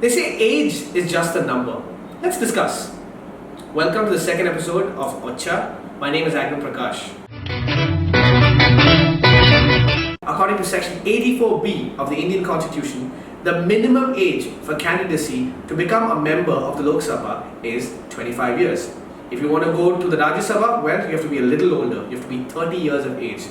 They say age is just a number. Let's discuss. Welcome to the second episode of Ocha. My name is Agrim Prakash. According to section 84B of the Indian Constitution, the minimum age for candidacy to become a member of the Lok Sabha is 25 years. If you want to go to the Rajya Sabha, well, you have to be a little older. You have to be 30 years of age.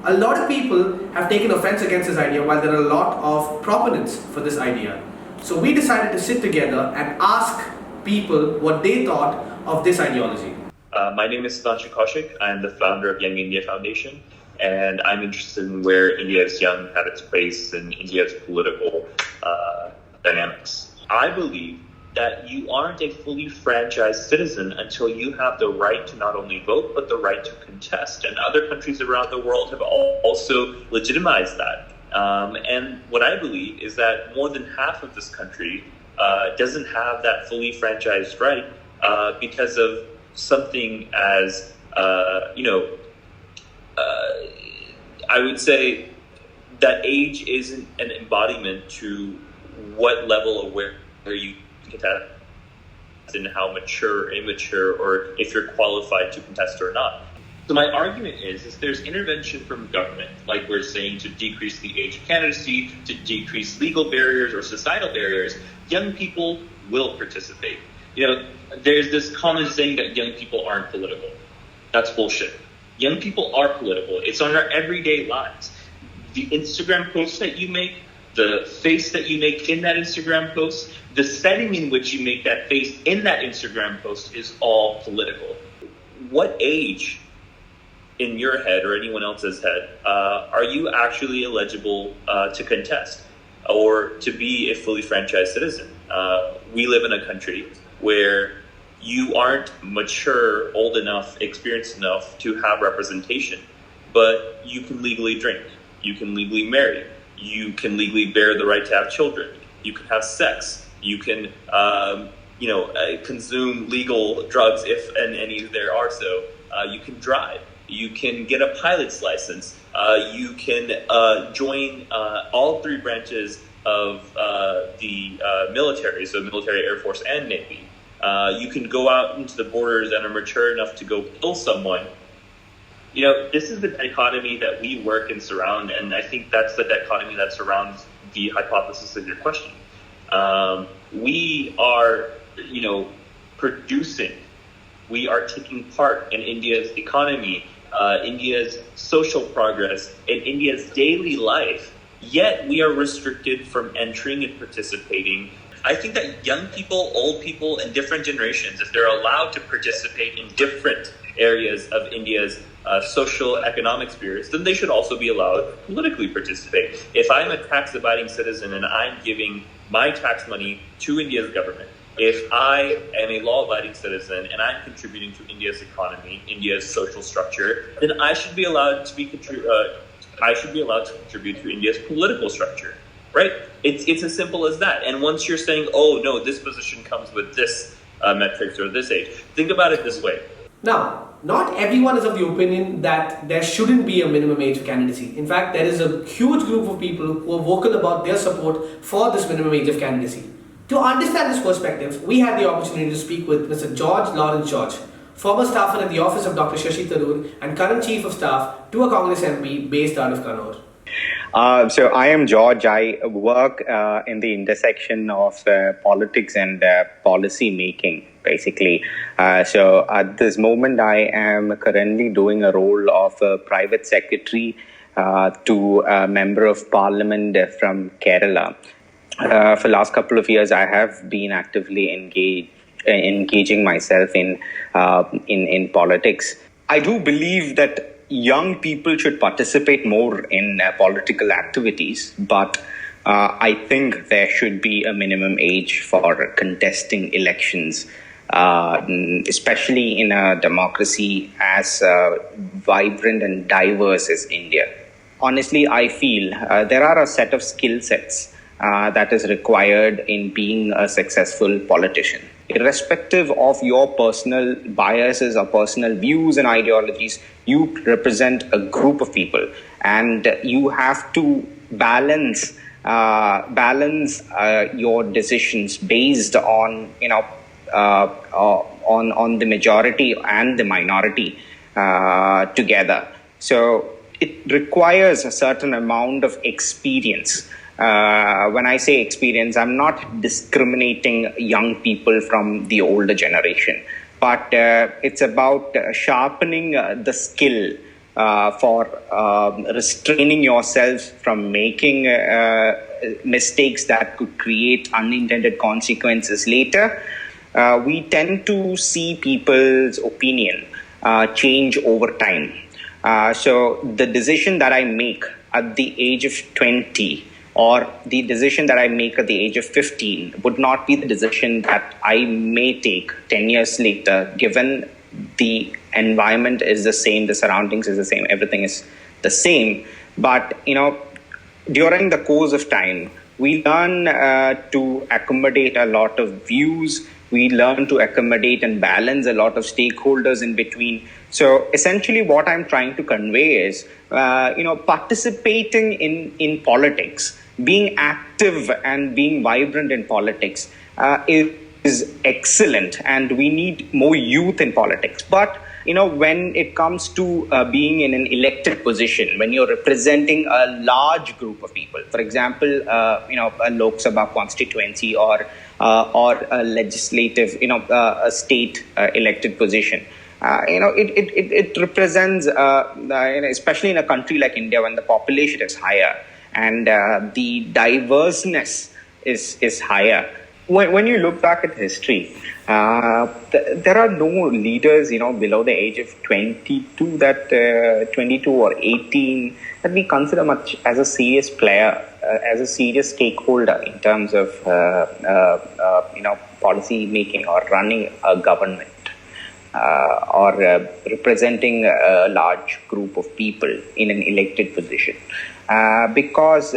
A lot of people have taken offense against this idea, while there are a lot of proponents for this idea. So we decided to sit together and ask people what they thought of this ideology. My name is Sebastian. I'm the founder of Young India Foundation, and I'm interested in where India's young have its place in India's political dynamics. I believe that you aren't a fully franchised citizen until you have the right to not only vote, but the right to contest. And other countries around the world have also legitimized that. And what I believe is that more than half of this country doesn't have that fully franchised right because of something as, I would say that age isn't an embodiment to what level of where you contest and how mature or immature, or if you're qualified to contest or not. So my argument is there's intervention from government, like we're saying, to decrease the age of candidacy, to decrease legal barriers or societal barriers. Young people will participate. There's this common saying that young people aren't political. That's bullshit. Young people are political. It's on our everyday lives. The Instagram posts that you make, the face that you make in that Instagram post, the setting in which you make that face in that Instagram post is all political. What age in your head or anyone else's head are you actually eligible to contest or to be a fully franchised citizen? We live in a country where you aren't mature, old enough, experienced enough to have representation, but you can legally drink, you can legally marry, you can legally bear the right to have children, you can have sex, you can consume legal drugs if and any there are so, you can drive, you can get a pilot's license, you can join all three branches of the military, so military, Air Force, and Navy. You can go out into the borders and are mature enough to go kill someone. This is the dichotomy that we work and surround, and I think that's the dichotomy that surrounds the hypothesis of your question. We are, producing. We are taking part in India's economy, India's social progress, in India's daily life, yet we are restricted from entering and participating. I think that young people, old people, and different generations, if they're allowed to participate in different areas of India's social economic spheres, then they should also be allowed to politically participate. If I'm a tax-abiding citizen and I'm giving my tax money to India's government, if I am a law-abiding citizen and I'm contributing to India's economy, India's social structure, then I should be allowed to contribute to India's political structure, right? It's as simple as that. And once you're saying, oh no, this position comes with this metrics or this age, think about it this way. Now, not everyone is of the opinion that there shouldn't be a minimum age of candidacy. In fact, there is a huge group of people who are vocal about their support for this minimum age of candidacy. To understand this perspective, we had the opportunity to speak with Mr. George Lawrence George, former staffer at the office of Dr. Shajeer and current chief of staff to a Congress MP based out of Kannur. So I am George. I work in the intersection of politics and policy making, basically. So at this moment, I am currently doing a role of a private secretary to a member of parliament from Kerala. For the last couple of years, I have been actively engaging myself in politics. I do believe that young people should participate more in political activities, but I think there should be a minimum age for contesting elections, especially in a democracy as vibrant and diverse as India. Honestly, I feel there are a set of skill sets that is required in being a successful politician. Irrespective of your personal biases or personal views and ideologies, you represent a group of people, and you have to balance balance your decisions based on on the majority and the minority together. So it requires a certain amount of experience. When I say experience, I'm not discriminating young people from the older generation, but it's about sharpening the skill for restraining yourself from making mistakes that could create unintended consequences later. We tend to see people's opinion change over time. So the decision that I make at the age of 20 or the decision that I make at the age of 15 would not be the decision that I may take 10 years later, given the environment is the same, the surroundings is the same, everything is the same. But, during the course of time, we learn to accommodate a lot of views. We learn to accommodate and balance a lot of stakeholders in between. So essentially what I'm trying to convey is, participating in politics, being active and being vibrant in politics is excellent, and we need more youth in politics. But when it comes to being in an elected position, when you're representing a large group of people, for example, a Lok Sabha constituency or a legislative, a state elected position, it represents, especially in a country like India, when the population is higher and the diverseness is higher. When you look back at history, there are no leaders, below the age of 22 22 or 18 that we consider much as a serious player, as a serious stakeholder in terms of, policy making or running a government, or representing a large group of people in an elected position, because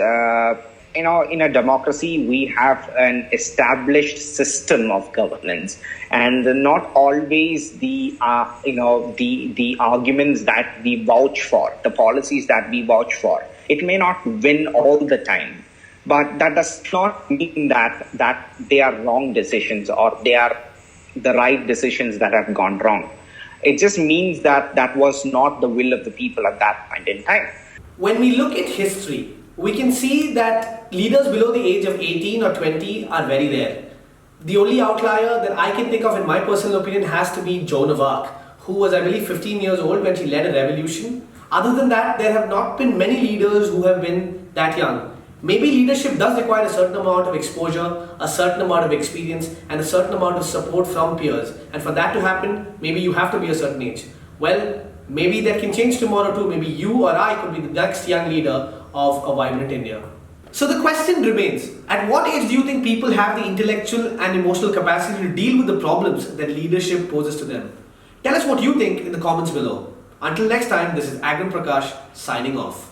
in a democracy, we have an established system of governance, and not always the arguments that we vouch for, the policies that we vouch for. It may not win all the time, but that does not mean that they are wrong decisions or they are the right decisions that have gone wrong. It just means that was not the will of the people at that point in time. When we look at history, we can see that leaders below the age of 18 or 20 are very rare. The only outlier that I can think of, in my personal opinion, has to be Joan of Arc, who was, I believe, 15 years old when she led a revolution. Other than that, there have not been many leaders who have been that young. Maybe leadership does require a certain amount of exposure, a certain amount of experience, and a certain amount of support from peers. And for that to happen, maybe you have to be a certain age. Well, maybe that can change tomorrow too. Maybe you or I could be the next young leader of a vibrant India. So the question remains, at what age do you think people have the intellectual and emotional capacity to deal with the problems that leadership poses to them? Tell us what you think in the comments below. Until next time, this is Agrim Prakash signing off.